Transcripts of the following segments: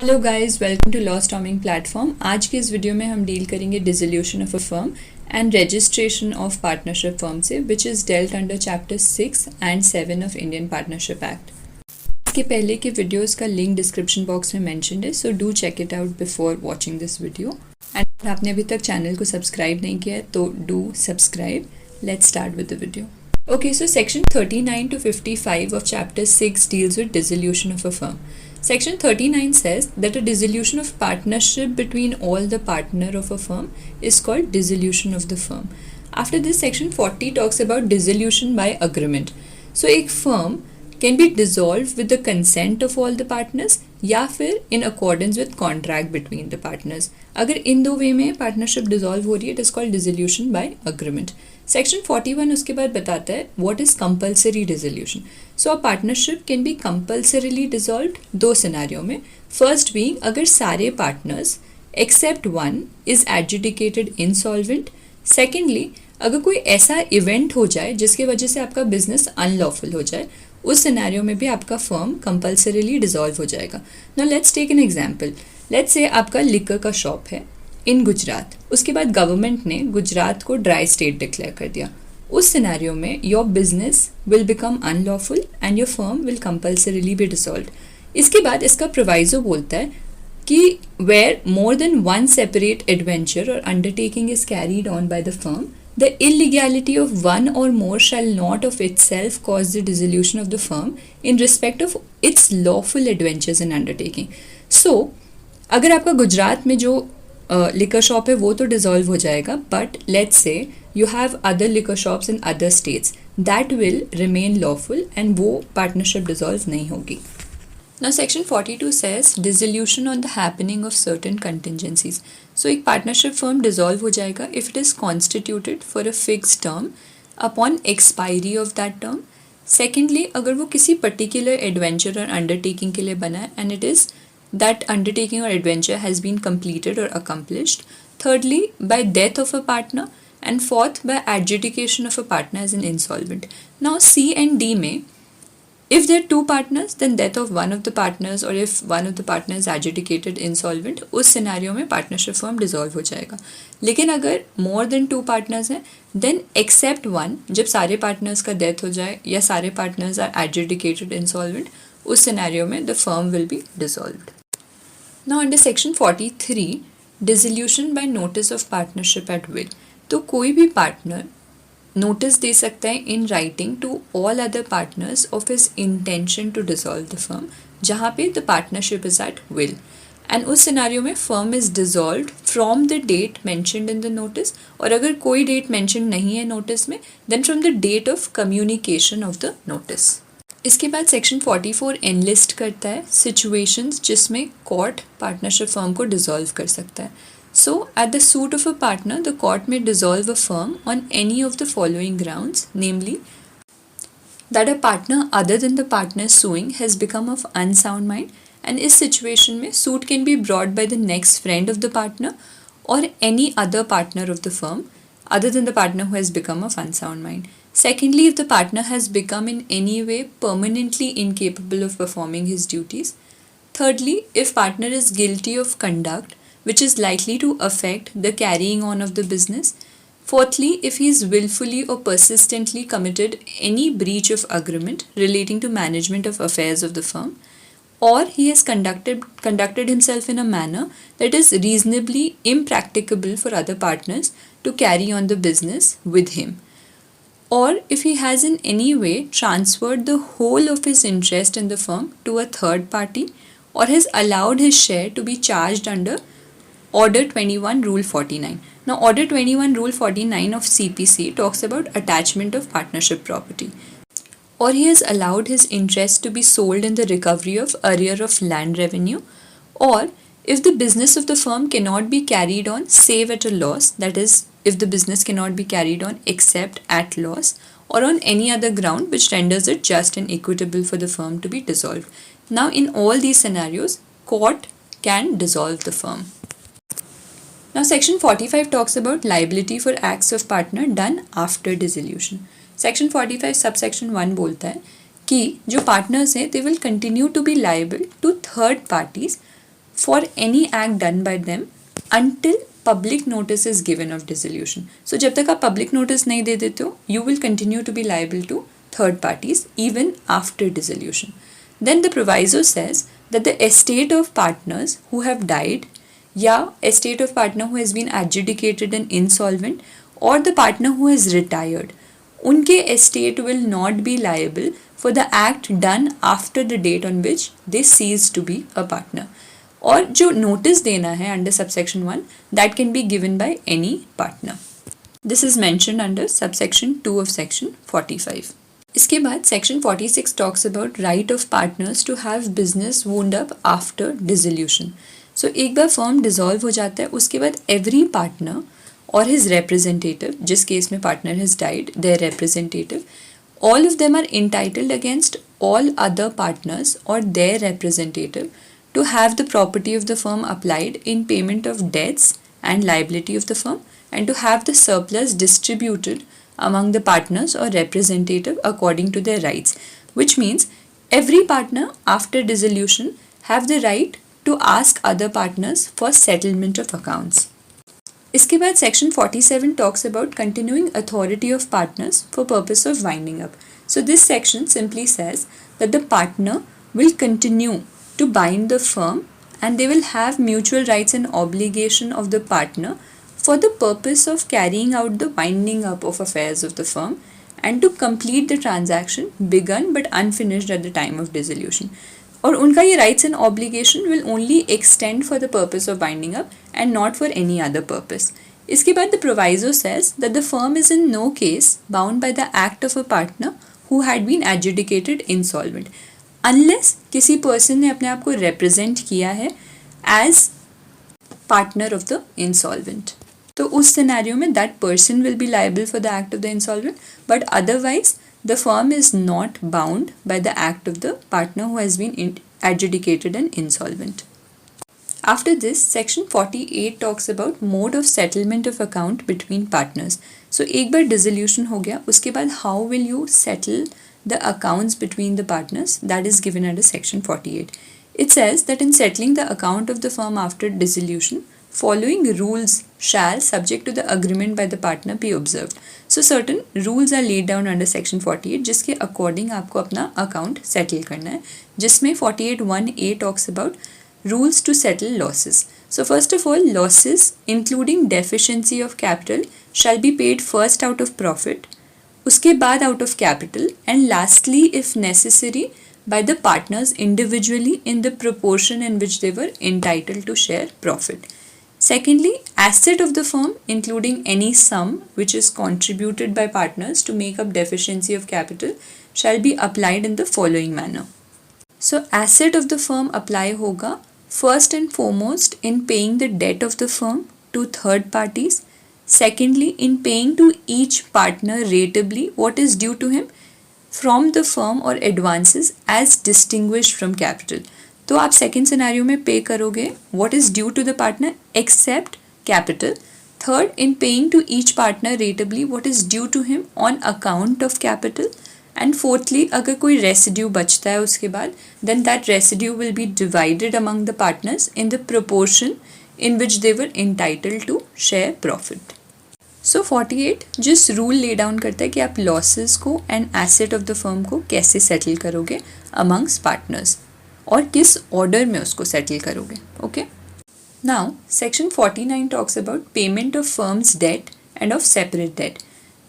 Hello guys, welcome to lawstorming platform. आज की इस वीडियो में हम डील करेंगे dissolution of a firm and registration of partnership firm से, which is dealt under chapter 6 and 7 of Indian partnership act. इसके पहले के वीडियोस का लिंक डिस्क्रिप्शन बॉक्स में मेंशन्ड है, so do check it out before watching this video. And आपने अभी तक चैनल को सब्सक्राइब नहीं किया है तो do subscribe. Let's start with the video. Okay, so section 39 to 55 of chapter 6 deals with dissolution of a firm. Section 39 says that a dissolution of partnership between all the partner of a firm is called dissolution of the firm. After this, section 40 talks about dissolution by agreement. So एक firm can be dissolved with the consent of all the partners या फिर in accordance with contract between the partners. अगर इन दो वे में partnership dissolve हो रही है, it is called dissolution by agreement. Section 41 उसके बाद बताता है what is compulsory dissolution. So a partnership can be compulsorily dissolved दो सिनेरियो में. फर्स्ट बीइंग अगर सारे partners except one is adjudicated insolvent. Secondly अगर कोई ऐसा इवेंट हो जाए जिसकी वजह से आपका बिजनेस अनलॉफुल हो जाए, उस सिनेरियो में भी आपका फर्म कंपल्सरीली डिसॉल्व हो जाएगा. Now let's take an example. Let's say आपका लिकर का शॉप है इन गुजरात. उसके बाद गवर्नमेंट ने गुजरात को ड्राई स्टेट डिक्लेयर कर दिया. उस सिनेरियो में your business will become unlawful and your firm will compulsorily be dissolved. इसके बाद इसका प्रोवाइजो बोलता है कि where more than one separate adventure और undertaking is carried on by the firm, the illegality of one or more shall not of itself cause the dissolution of the firm in respect of its lawful adventures and undertaking. So, अगर आपका गुजरात में जो liquor shop है वो तो dissolve हो जाएगा, but let's say you have other liquor shops in other states, that will remain lawful and वो पार्टनरशिप डिसॉल्व नहीं होगी. Now section 42 says dissolution on the happening of certain contingencies. So एक partnership firm dissolve हो जाएगा if it is constituted for a fixed term upon expiry of that term. Secondly, अगर वो किसी particular adventure or undertaking के लिए बना है and it is that undertaking or adventure has been completed or accomplished. Thirdly, by death of a partner. And fourth, by adjudication of a partner as an insolvent. Now C and D में if there are two partners, then death of one of the partners or if one of the partners adjudicated insolvent, उस scenario में partnership firm dissolve हो जाएगा. लेकिन अगर more than to partners हैं, then except one, जब सारे partners का डेथ हो जाए या सारे पार्टनर्स आर एडजुडिकेटेड इंसॉल्वेंट, उस सिनेरियो में the firm will be dissolved. Now under section 43, dissolution by notice of partnership at will. तो कोई भी पार्टनर नोटिस दे सकता है in writing to all other partners of his intention to dissolve the firm, जहाँ पे the partnership is at will. And उस scenario में firm is dissolved from the date mentioned in the notice, और अगर कोई डेट मेंशन नहीं है notice में, then from the date of communication of the notice. इसके बाद सेक्शन 44 एनलिस्ट करता है सिचुएशंस जिसमें कोर्ट पार्टनरशिप फर्म को डिसॉल्व कर सकता है. So, at the suit of a partner, the court may dissolve a firm on any of the following grounds, namely, that a partner other than the partner suing has become of unsound mind, and इस situation में suit can be brought by the next friend of the partner or any other partner of the firm other than the partner who has become of unsound mind. Secondly, if the partner has become in any way permanently incapable of performing his duties. Thirdly, if partner is guilty of conduct which is likely to affect the carrying on of the business. Fourthly, if he is willfully or persistently committed any breach of agreement relating to management of affairs of the firm, or he has conducted himself in a manner that is reasonably impracticable for other partners to carry on the business with him, or if he has in any way transferred the whole of his interest in the firm to a third party, or has allowed his share to be charged under Order 21 Rule 49. Now Order 21 Rule 49 of CPC talks about attachment of partnership property. Or he has allowed his interest to be sold in the recovery of arrear of land revenue, or if the business of the firm cannot be carried on save at a loss, that is if the business cannot be carried on except at loss, or on any other ground which renders it just and equitable for the firm to be dissolved. Now in all these scenarios, court can dissolve the firm. Now section 45 talks about liability for acts of partner done after dissolution. Section 45 subsection 1 बोलता है कि जो partners हैं they will continue to be liable to third parties for any act done by them until public notice is given of dissolution. So जब तक आप public notice नहीं दे देते हो, you will continue to be liable to third parties even after dissolution. Then the proviso says that the estate of partners who have died, या estate of partner who has been adjudicated and insolvent, or the partner who has retired, उनके estate will not be liable for the act done after the date on which they cease to be a partner. और जो notice देना है under subsection 1, that can be given by any partner. This is mentioned under subsection 2 of section 45. इसके बाद section 46 talks about right of partners to have business wound up after dissolution. So एक बार firm dissolve हो जाता है, उसके बाद every partner or his representative, जिस case में partner has died, their representative, all of them are entitled against all other partners or their representative to have the property of the firm applied in payment of debts and liability of the firm, and to have the surplus distributed among the partners or representative according to their rights, which means every partner after dissolution have the right to ask other partners for settlement of accounts. इसके बाद section 47 talks about continuing authority of partners for purpose of winding up. So this section simply says that the partner will continue to bind the firm and they will have mutual rights and obligation of the partner for the purpose of carrying out the winding up of affairs of the firm and to complete the transaction begun but unfinished at the time of dissolution. और उनका ये rights and obligation will only extend for the purpose of winding up and not for any other purpose. इसके बाद the proviso says that the firm is in no case bound by the act of a partner who had been adjudicated insolvent unless किसी person ने अपने आप को represent किया है as partner of the insolvent. तो उस scenario में that person will be liable for the act of the insolvent, but otherwise the firm is not bound by the act of the partner who has been adjudicated and insolvent. After this, section 48 talks about mode of settlement of account between partners. So एक बार dissolution हो गया, उसके बाद how will you settle the accounts between the partners? That is given under section 48. It says that in settling the account of the firm after dissolution, following rules shall, subject to the agreement by the partner, be observed. So certain rules are laid down under section 48 जिसके according आपको अपना account settle करना है, जिसमें 48(1)(a) talks about rules to settle losses. So first of all, losses including deficiency of capital shall be paid first out of profit, उसके बाद out of capital, and lastly if necessary by the partners individually in the proportion in which they were entitled to share profit. Secondly, asset of the firm including any sum which is contributed by partners to make up deficiency of capital shall be applied in the following manner. So asset of the firm apply होगा first and foremost in paying the debt of the firm to third parties. Secondly, in paying to each partner ratably what is due to him from the firm or advances as distinguished from capital. तो आप second scenario में पे करोगे what is due to the partner except capital. Third, in paying to each partner ratably what is due to him on account of capital. And fourthly, अगर कोई residue बचता है उसके बाद then that residue will be divided among the partners in the proportion in which they were entitled to share profit. So 48 जिस rule lay down करता है कि आप लॉसेस को and asset of the firm को कैसे सेटल करोगे amongst partners और किस ऑर्डर में उसको सेटल करोगे. Okay, now section 49 talks about payment of firm's debt and of separate debt.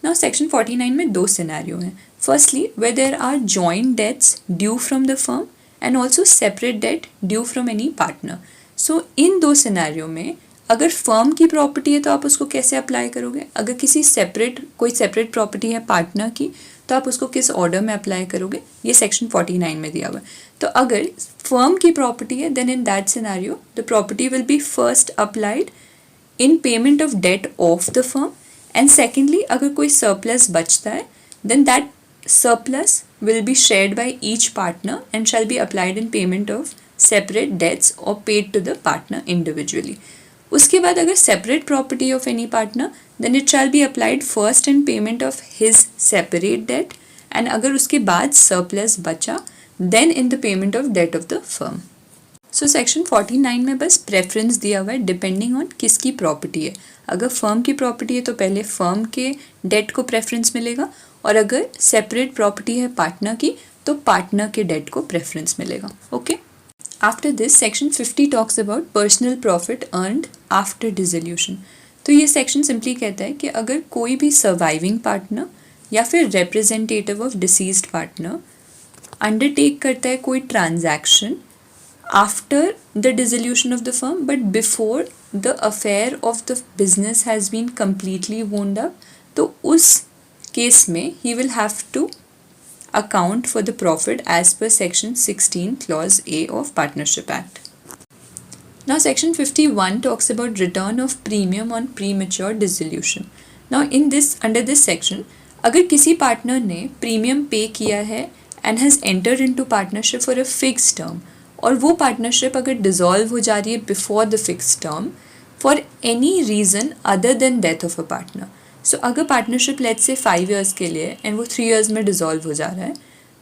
Now section 49 में दो सिनेरियो हैं. Firstly where there are joint debts due from the firm and also separate debt due from any partner. So इन दो scenario में अगर firm की property है तो आप उसको कैसे अप्लाई करोगे, अगर किसी कोई सेपरेट प्रॉपर्टी है पार्टनर की तो आप उसको किस ऑर्डर में अप्लाई करोगे, ये सेक्शन 49 में दिया हुआ है. तो अगर फर्म की प्रॉपर्टी है then in that scenario the property will be first applied in payment of debt of the firm, and secondly अगर कोई सरप्लस बचता है then that surplus will be shared by each partner and shall be applied in payment of separate debts और paid to the partner individually. उसके बाद अगर separate property of any partner then it shall be applied first in payment of his separate debt, and अगर उसके बाद surplus बचा then in the payment of debt of the firm. So section 49 में बस preference दिया हुआ है depending on किसकी प्रॉपर्टी है। अगर फर्म की प्रॉपर्टी है तो पहले फर्म के डेट को प्रेफरेंस मिलेगा, और अगर सेपरेट प्रॉपर्टी है पार्टनर की तो पार्टनर के डेट को प्रेफरेंस मिलेगा। Okay, after this section 50 talks about personal profit earned after dissolution. तो ये सेक्शन सिंपली कहता है कि अगर कोई भी सर्वाइविंग पार्टनर या फिर representative of deceased partner undertake करता है कोई transaction after the dissolution of the firm but before the affair of the business has been completely wound up, तो उस केस में he will have to account for the profit as per section 16 clause A of Partnership Act. Now section 51 talks about return of premium on premature dissolution. Now in this, under this section, अगर किसी partner ने premium पे किया है and has entered into partnership for a fixed term, और वो partnership अगर dissolve हो जा रही है before the fixed term for any reason other than death of a partner. So अगर पार्टनरशिप लेट्स से 5 years के लिए एंड वो 3 years में डिसॉल्व हो जा रहा है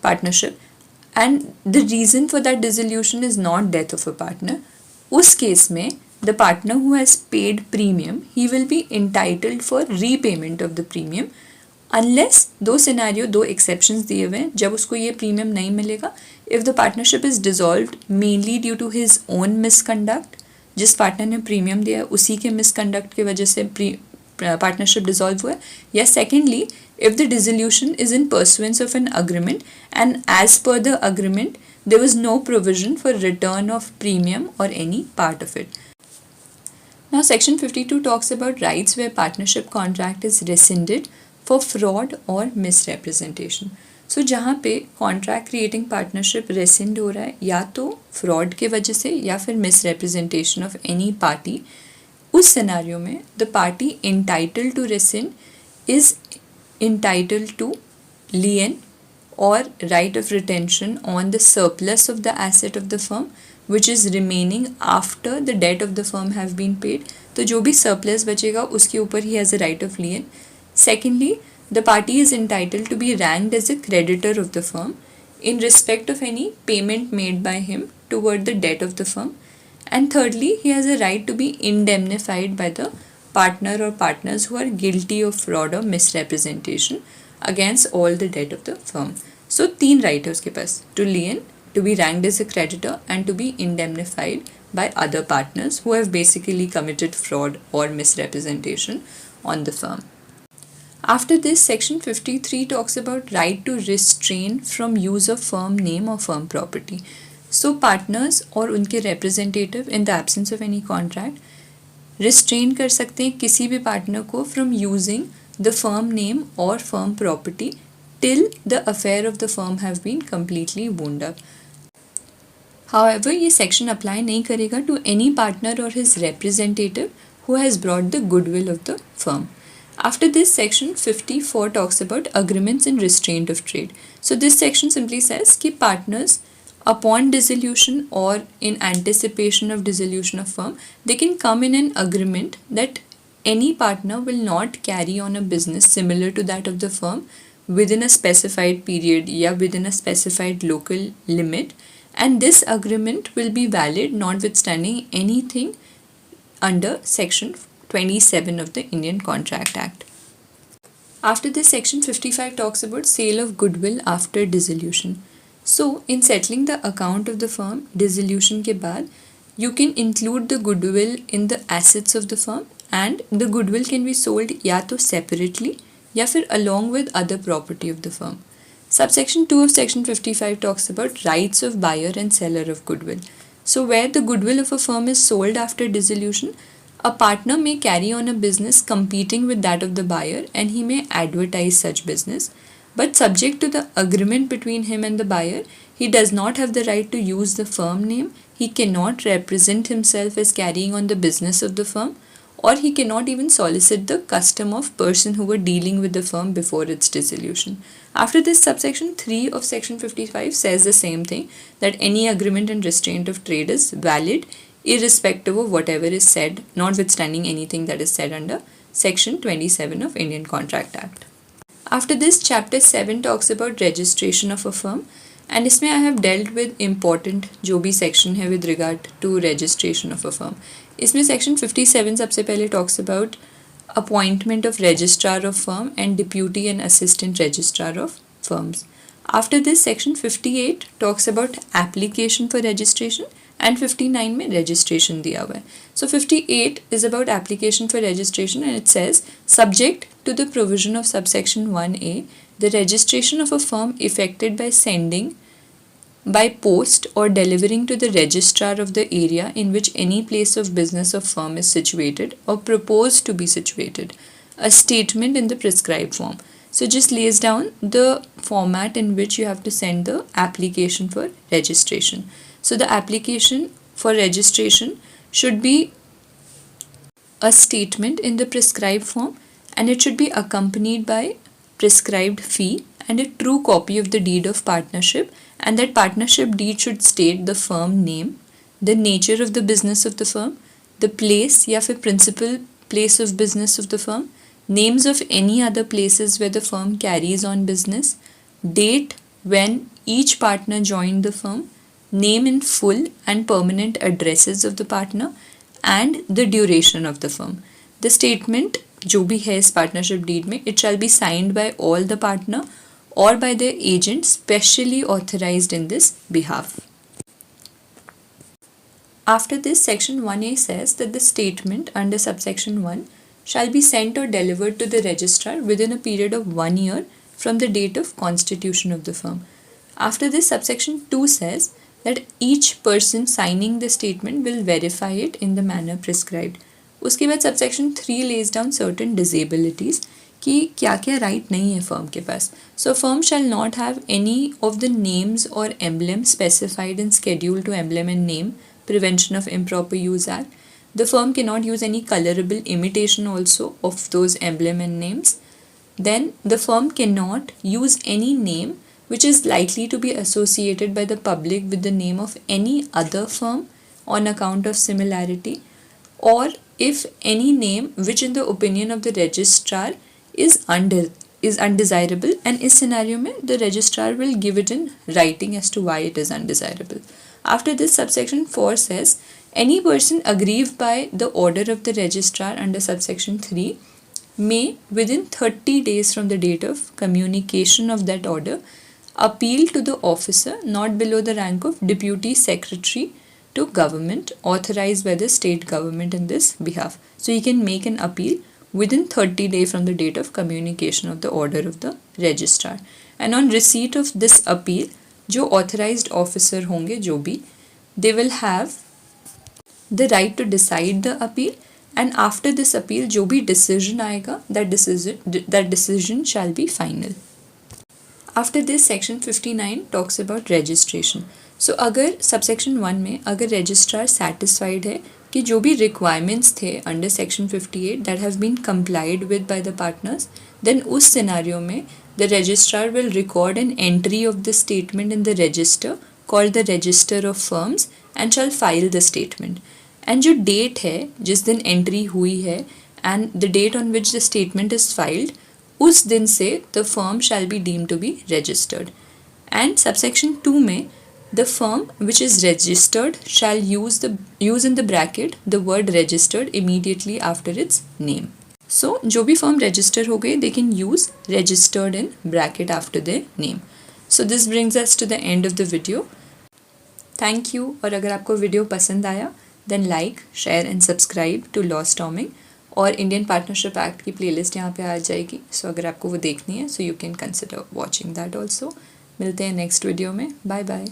partnership, and the reason for that dissolution is not death of a partner, उस केस में the partner who has paid premium he will be entitled for repayment of the premium unless दो scenario, दो exceptions दिए हुए हैं जब उसको ये प्रीमियम नहीं मिलेगा। If the partnership is dissolved mainly due to his own misconduct, जिस पार्टनर ने प्रीमियम दिया है उसी के मिसकंडक्ट की वजह से partnership dissolve हुआ है, या secondly if the dissolution is in pursuance of an agreement and as per the agreement there was no provision for return of premium or any part of it. Now section 52 talks about rights where partnership contract is rescinded for fraud or misrepresentation. So जहाँ पे contract creating partnership rescind हो रहा है या तो fraud के वजह से या फिर misrepresentation of any party, उस सिनेरियो में the party entitled to rescind is entitled to lien और right of retention on the surplus of the asset of the firm which is remaining after the date of the firm have been paid. तो जो भी surplus बचेगा उसके ऊपर ही has a right of lien. Secondly, the party is entitled to be ranked as a creditor of the firm in respect of any payment made by him toward the debt of the firm. And thirdly, he has a right to be indemnified by the partner or partners who are guilty of fraud or misrepresentation against all the debt of the firm. So, तीन right है उसके पास, to lien, to be ranked as a creditor and to be indemnified by other partners who have basically committed fraud or misrepresentation on the firm. After this, section 53 talks about right to restrain from use of firm name or firm property. So partners और उनके representative in the absence of any contract restrain कर सकते हैं किसी भी partner को from using the firm name or firm property till the affair of the firm have been completely wound up. However, ये section apply नहीं करेगा to any partner or his representative who has brought the goodwill of the firm. After this, section 54 talks about agreements in restraint of trade. So this section simply says कि partners upon dissolution or in anticipation of dissolution of firm, they can come in an agreement that any partner will not carry on a business similar to that of the firm within a specified period या within a specified local limit, and this agreement will be valid notwithstanding anything under section 27 of the Indian Contract Act. After this, section 55 talks about sale of goodwill after dissolution. So, in settling the account of the firm, dissolution के बाद, you can include the goodwill in the assets of the firm, and the goodwill can be sold या तो separately या फिर along with other property of the firm. Subsection 2 of section 55 talks about rights of buyer and seller of goodwill. So, where the goodwill of a firm is sold after dissolution, a partner may carry on a business competing with that of the buyer and he may advertise such business, but subject to the agreement between him and the buyer, he does not have the right to use the firm name, he cannot represent himself as carrying on the business of the firm, or he cannot even solicit the custom of person who were dealing with the firm before its dissolution. After this, subsection 3 of section 55 says the same thing, that any agreement and restraint of trade is valid irrespective of whatever is said, notwithstanding anything that is said under section 27 of Indian Contract Act. After this, chapter 7 talks about registration of a firm. And इसमें I have dealt with important जो भी section है with regard to registration of a firm. इसमें section 57 सबसे पहले talks about appointment of registrar of firm and deputy and assistant registrar of firms. After this, section 58 talks about application for registration and 59 में registration दिया हुआ है. So 58 is about application for registration and it says subject to the provision of subsection 1A, the registration of a firm effected by sending by post or delivering to the registrar of the area in which any place of business of firm is situated or proposed to be situated a statement in the prescribed form. So just lays down the format in which you have to send the application for registration. So the application for registration should be a statement in the prescribed form and it should be accompanied by prescribed fee and a true copy of the deed of partnership, and that partnership deed should state the firm name, the nature of the business of the firm, the place या फिर principal place of business of the firm, names of any other places where the firm carries on business, date when each partner joined the firm, name in full and permanent addresses of the partner, and the duration of the firm. The statement जो भी है इस partnership deed में, it shall be signed by all the partner or by their agent specially authorized in this behalf. After this, section 1A says that the statement under subsection 1 shall be sent or delivered to the registrar within a period of 1 year from the date of constitution of the firm. After this, subsection 2 says that each person signing the statement will verify it in the manner prescribed. उसके बाद subsection 3 lays down certain disabilities कि क्या क्या right नहीं है firm के पास. So firm shall not have any of the names और emblem specified in schedule to emblem and name prevention of improper use act. The firm के not use any colourable imitation also of those emblem and names. Then the firm can not use any name which is likely to be associated by the public with the name of any other firm on account of similarity, or if any name which in the opinion of the registrar is undesirable, and इस scenario में the registrar will give it in writing as to why it is undesirable. After this, subsection 4 says any person aggrieved by the order of the registrar under subsection 3 may within 30 days from the date of communication of that order appeal to the officer not below the rank of deputy secretary to government authorized by the state government in this behalf. So he can make an appeal within 30 days from the date of communication of the order of the registrar. And on receipt of this appeal, जो authorized officer होंगे जो भी, they will have the right to decide the appeal, and after this appeal जो भी decision आएगा, that decision shall be final. After this, section 59 talks about registration. So अगर subsection 1 में अगर registrar satisfied है कि जो भी requirements थे under section 58 that have been complied with by the partners, then उस scenario में the registrar will record an entry of the statement in the register called the register of firms and shall file the statement. And जो date है जिस दिन entry हुई है and the date on which the statement is filed, उस दिन से the firm shall be deemed to be registered. And subsection 2 में the firm which is registered shall use in the bracket the word registered immediately after its name. So जो भी firm register हो गए, they can use registered in bracket after their name. So this brings us to the end of the video. Thank you. और अगर आपको video पसंद आया then like, share and subscribe to Lawstorming. और Indian partnership act की playlist यहाँ पे आ जाएगी. सो अगर आपको वो देखनी है, so you can consider watching that also. मिलते हैं नेक्स्ट वीडियो में. Bye bye.